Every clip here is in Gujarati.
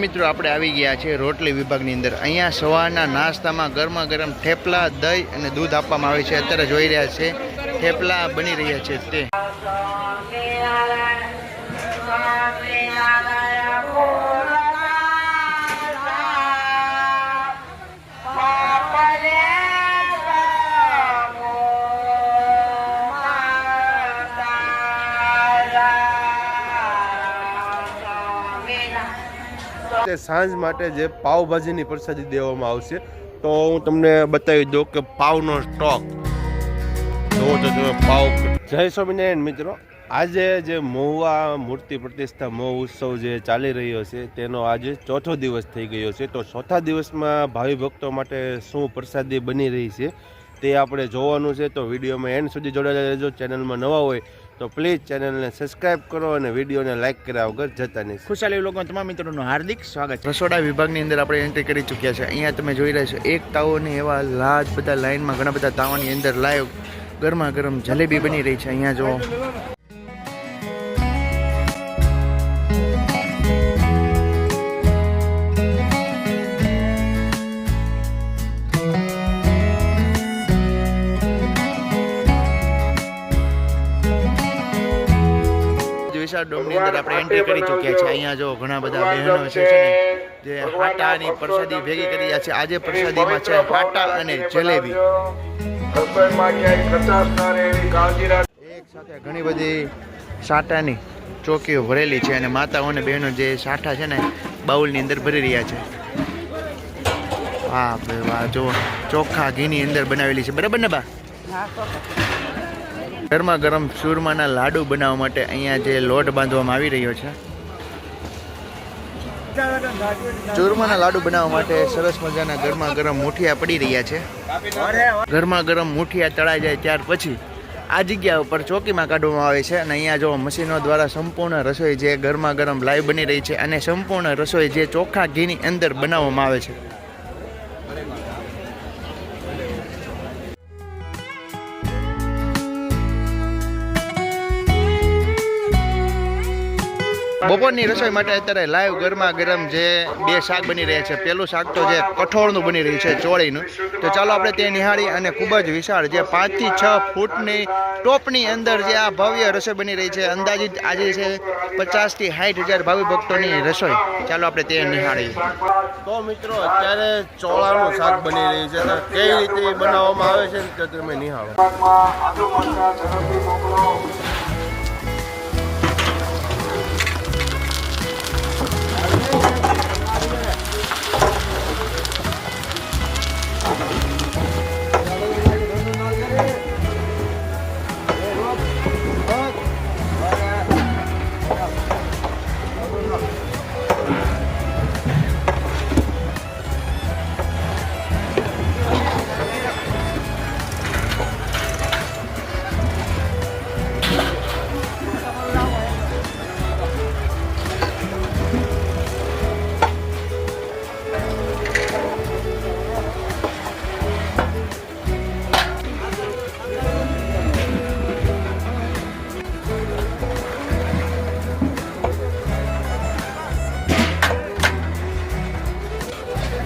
મિત્રો આપણે આવી ગયા છે રોટલી વિભાગની અંદર। અહીંયા સવારના નાસ્તામાં ગરમા ગરમ થેપલા, દહીં અને દૂધ આપવામાં આવે છે। અત્યારે જોઈ રહ્યા છે થેપલા બની રહ્યા છે તે। સાંજ માટે જે પાવભાજીની પ્રસાદી દેવામાં આવશે તો હું તમને બતાવી દઉં કે પાવનો સ્ટોક જોવો તો તમે પાવ। જય સ્વામિનારાયણ મિત્રો, આજે જે મહુવા મૂર્તિ પ્રતિષ્ઠા મહોત્સવ જે ચાલી રહ્યો છે તેનો આજે ચોથો દિવસ થઈ ગયો છે। તો ચોથા દિવસમાં ભાવિ ભક્તો માટે શું પ્રસાદી બની રહી છે તે આપણે જોવાનું છે। તો વિડીયોમાં એન્ડ સુધી જોડાયેલા રહેજો। ચેનલમાં નવા હોય તો પ્લીઝ ચેનલને સબસ્ક્રાઇબ કરો અને વિડીયોને લાઇક કર્યા વગર જતા નહીં। ખુશાલી લોકો તમામ મિત્રોનું હાર્દિક સ્વાગત છે। રસોડા વિભાગની અંદર આપણે એન્ટ્રી કરી ચૂક્યા છે। અહીંયા તમે જોઈ રહ્યા છો એક તાવોને એવા લાજ બધા લાઈનમાં ઘણા બધા તાવાની અંદર લાઈવ ગરમા ગરમ જલેબી બની રહી છે। અહીંયા જો ડોમની અંદર આપણે એન્ટ્રી કરી ચૂક્યા છે। અહીંયા જો ઘણા બધા બહેનો છે ને જે હાટાની પ્રસાદી ભેગી કરી છે। આજે પ્રસાદીમાં છે હાટા અને જલેબી। એક સાથે ઘણી બધી સાટાની ચોકીઓ ભરેલી છે અને માતાઓ અને બહેનો જે સાઠા છે ને બાઉલની અંદર ભરી રહ્યા છે। વાહ વાહ, જો ચોખ્ખા ઘીની અંદર બનાવેલી છે, બરાબર ને બા? ગરમા ગરમ ચૂરમાના લાડુ બનાવવા માટે અહીંયા જે લોટ બાંધવામાં આવી રહ્યો છે। ચૂરમાના લાડુ બનાવવા માટે સરસ મજાના ગરમા ગરમ મુઠિયા પડી રહ્યા છે। ગરમા ગરમ મુઠિયા તળાઈ જાય ત્યાર પછી આ જગ્યા ઉપર ચોકીમાં કાઢવામાં આવે છે અને અહીંયા જો મશીનો દ્વારા સંપૂર્ણ રસોઈ જે ગરમા ગરમ લાઈવ બની રહી છે અને સંપૂર્ણ રસોઈ જે ચોખ્ખા ઘીની અંદર બનાવવામાં આવે છે। બપોરની રસોઈ માટે અત્યારે લાઈવ ગરમા ગરમ જે બે શાક બની રહ્યા છે। પેલું શાક તો જે કઠોળનું બની રહ્યું છે, ચોળીનું। તો ચાલો આપણે તે નિહાળી। અને ખૂબ જ વિશાળ જે 5 થી 6 ફૂટની ટોપની અંદર જે આ ભવ્ય રસોઈ બની રહી છે। અંદાજિત આજે છે 50 થી 60,000 ભાવિ ભક્તોની રસોઈ। ચાલો આપણે તે નિહાળીએ। તો મિત્રો અત્યારે ચોળાનું શાક બની રહ્યું છે, તો કઈ રીતે બનાવવામાં આવે છે તે તમે નિહાળો।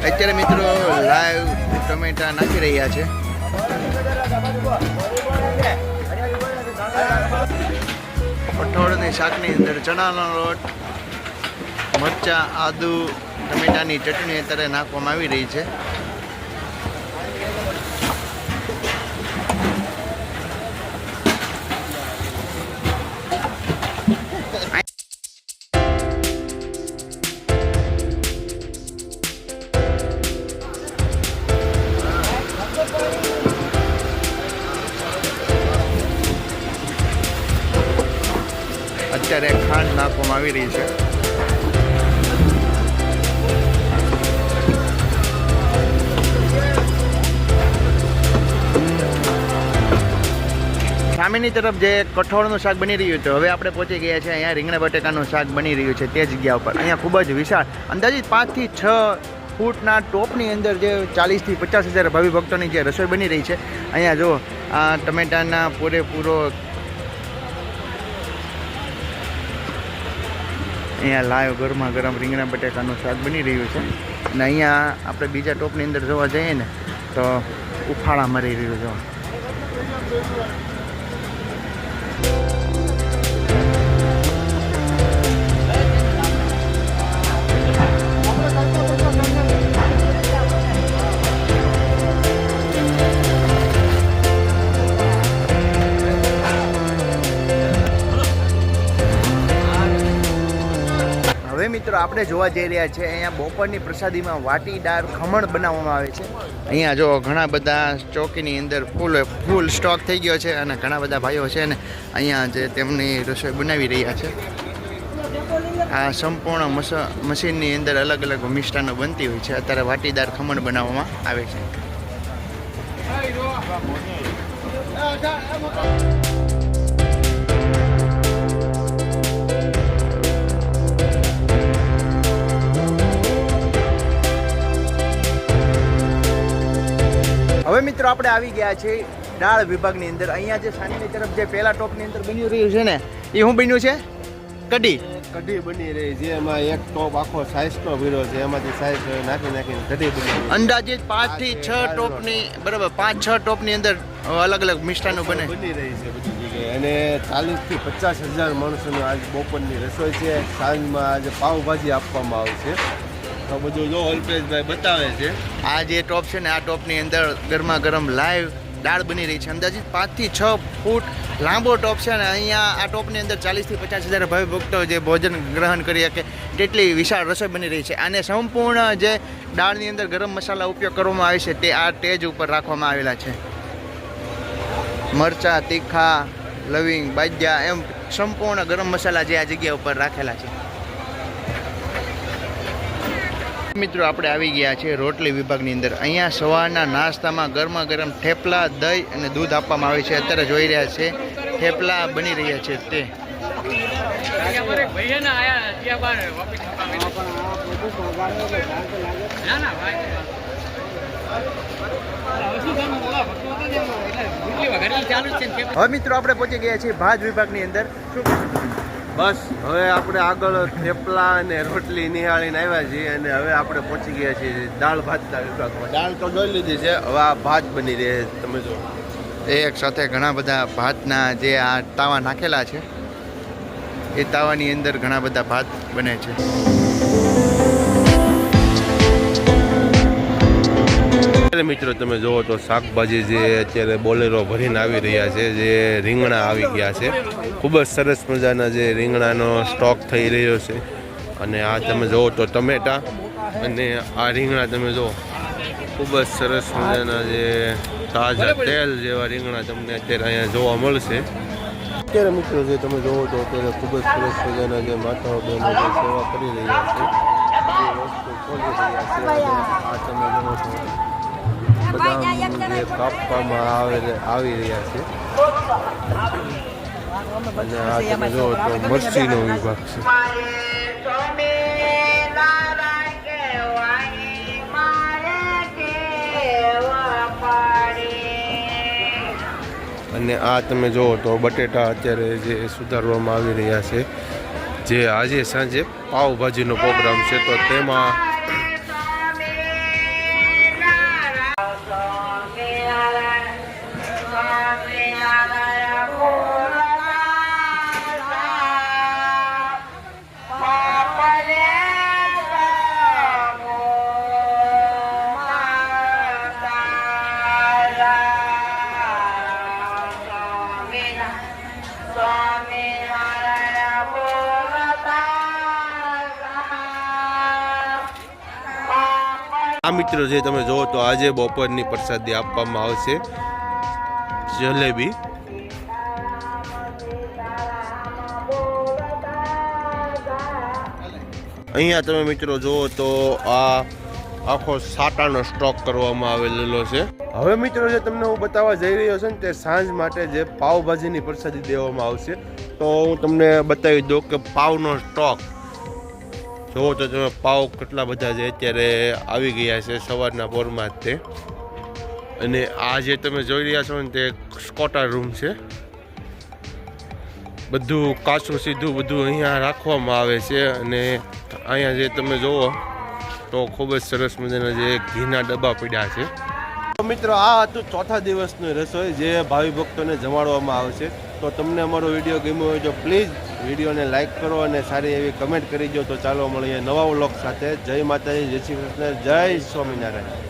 અત્યારે મિત્રો લાઈવ ટમેટા નાખી રહ્યા છે। કઠોળની શાકની અંદર ચણાનો લોટ, મરચાં, આદુ, ટમેટાની ચટણી અત્યારે નાખવામાં આવી રહી છે। અત્યારે ખાંડ નાખવામાં આવી રહી છે। સામેની તરફ જે કઠોળનું શાક બની રહ્યું હતું, હવે આપણે પહોંચી ગયા છે અહીંયા રીંગણા બટેકાનું શાક બની રહ્યું છે તે જગ્યા ઉપર। અહીંયા ખૂબ જ વિશાળ અંદાજિત 5 થી 6 ફૂટના ટોપની અંદર જે 40 થી 50,000 ભાવિ ભક્તોની જે રસોઈ બની રહી છે। અહીંયા જો આ ટમેટાના પૂરેપૂરો અહીંયા લાઈવ ગરમા ગરમ રીંગણા બટેકાનું શાક બની રહ્યું છે અને અહીંયા આપણે બીજા ટોપની અંદર જોવા જઈએ ને તો ઉફાળા મારી રહ્યું છે. હવે મિત્રો આપણે જોવા જઈ રહ્યા છે અહીંયા બપોરની પ્રસાદીમાં વાટીદાર ખમણ બનાવવામાં આવે છે. અહીંયા જો ઘણા બધા ચોકીની અંદર ફૂલ સ્ટોક થઈ ગયો છે અને ઘણા બધા ભાઈઓ છે ને અહીંયા જે તેમની રસોઈ બનાવી રહ્યા છે. આ સંપૂર્ણ મશીનની અંદર અલગ અલગ મિષ્ટાનો બનતી હોય છે. અત્યારે વાટીદાર ખમણ બનાવવામાં આવે છે. હવે મિત્રો આપણે આવી ગયા છે દાળ વિભાગની અંદર. અહીંયા જે સામેની તરફ જે પહેલા ટોપની અંદર બની રહ્યું છે ને એ શું બન્યું છે? કઢી બની રહી છે. એમાં એક ટોપ આખો સાઈઝનો ભીડો છે, એમાંથી સાઈઝ નાખીને કઢી બની. અંદાજિત 5 થી 6 ટોપની બરાબર 5-6 ટોપની અંદર અલગ અલગ મિષ્ટાનો બની રહી છે બધી જગ્યાએ. અને 40 થી 50,000 માણસોની આજ બપોરની રસોઈ છે. સાંજમાં આજે પાવભાજી આપવામાં આવશે. તો બધું જો અલ્પેશભાઈ બતાવે છે. આ જે ટોપ છે ને આ ટોપની અંદર ગરમા ગરમ લાઈવ દાળ બની રહી છે. અંદાજિત 5 થી 6 ફૂટ લાંબો ટોપ છે અને અહીંયા આ ટોપની અંદર 40 થી 50,000 ભાવિ ભક્તો જે ભોજન ગ્રહણ કરી શકે તેટલી વિશાળ રસોઈ બની રહી છે. અને સંપૂર્ણ જે દાળની અંદર ગરમ મસાલા ઉપયોગ કરવામાં આવે છે તે આ ટેજ ઉપર રાખવામાં આવેલા છે. મરચાં, તીખા, લવિંગ, બાજ્યા એમ સંપૂર્ણ ગરમ મસાલા જે આ જગ્યા ઉપર રાખેલા છે. મિત્રો આપણે આવી ગયા છે રોટલી વિભાગની અંદર. અહીંયા સવારના નાસ્તામાં ગરમા ગરમ થેપલા, દહીં અને દૂધ આપવામાં આવે છે. અત્યારે જોઈ રહ્યા છે થેપલા બની રહ્યા છે તે. હવે મિત્રો આપણે પહોંચી ગયા છીએ ભાજ વિભાગની અંદર. બસ હવે આપણે આગળ થેપલા અને રોટલી નિહાળીને આવ્યા છીએ અને હવે આપણે પહોંચી ગયા છીએ દાળ ભાતના વિભાગમાં. દાળ તો જોઈ લીધી છે, હવે આ ભાત બની રહે છે. તમે જો એક સાથે ઘણા બધા ભાતના જે આ તાવા નાખેલા છે એ તાવાની અંદર ઘણા બધા ભાત બને છે. મિત્રો તમે જુઓ તો શાકભાજી જે અત્યારે બોલેરો ભરીને આવી રહ્યા છે, જે રીંગણા આવી ગયા છે. ખૂબ જ સરસ મજાના જે રીંગણાનો સ્ટોક થઈ રહ્યો છે. અને આ તમે જુઓ તો ટમેટા અને આ રીંગણા તમે જુઓ ખૂબ જ સરસ મજાના જે તાજા તેલ જેવા રીંગણા તમને અત્યારે અહીંયા જોવા મળશે. અત્યારે મિત્રો જે તમે જુઓ તો અત્યારે ખૂબ જ સરસ મજાના જે માતાઓ બહેનો જે સેવા કરી રહ્યા છે, જે વસ્તુ ખોલી રહ્યા છે. આ તમે જુઓ છો બદામ જે કાપવામાં આવી રહ્યા છે. અને આ તમે જુઓ તો મરચીનો વિભાગ છે. અને આ તમે જુઓ તો બટેટા અત્યારે જે સુધારવામાં આવી રહ્યા છે. જે આજે સાંજે પાવભાજીનો પ્રોગ્રામ છે તો તેમાં આ મિત્રો જે તમે જુઓ તો આજે બપોરની પ્રસાદી આપવામાં આવશે જલેબી. અહીંયા તમે મિત્રો જુઓ તો આ આખો સાટાનો સ્ટોક કરવામાં આવેલો છે. હવે મિત્રો જે તમને હું બતાવવા જઈ રહ્યો છું ને તે સાંજ માટે જે પાવભાજીની પ્રસાદી દેવામાં આવશે. તો હું તમને બતાવી દઉં કે પાવનો સ્ટોક જુઓ તો તમે પાવ કેટલા બધા છે અત્યારે આવી ગયા છે સવારના પોરમાં જ તે. અને આ જે તમે જોઈ રહ્યા છો ને તે સ્કોટર રૂમ છે. બધું કાચું સીધું બધું અહીંયા રાખવામાં આવે છે. અને અહીંયા જે તમે જુઓ તો ખૂબ જ સરસ મજાના જે ઘીના ડબ્બા પડ્યા છે. તો મિત્રો આ હતું ચોથા દિવસનું રસોઈ જે ભાવિ ભક્તોને જમાડવામાં આવશે. તો તમને અમારો વિડીયો ગમ્યો હોય તો પ્લીઝ વિડીયોને લાઇક કરો અને સારી એવી કમેન્ટ કરી દો. તો ચાલો મળીએ નવા વ્લોગ સાથે. જય માતાજી, જય શ્રી કૃષ્ણ, જય સ્વામિનારાયણ.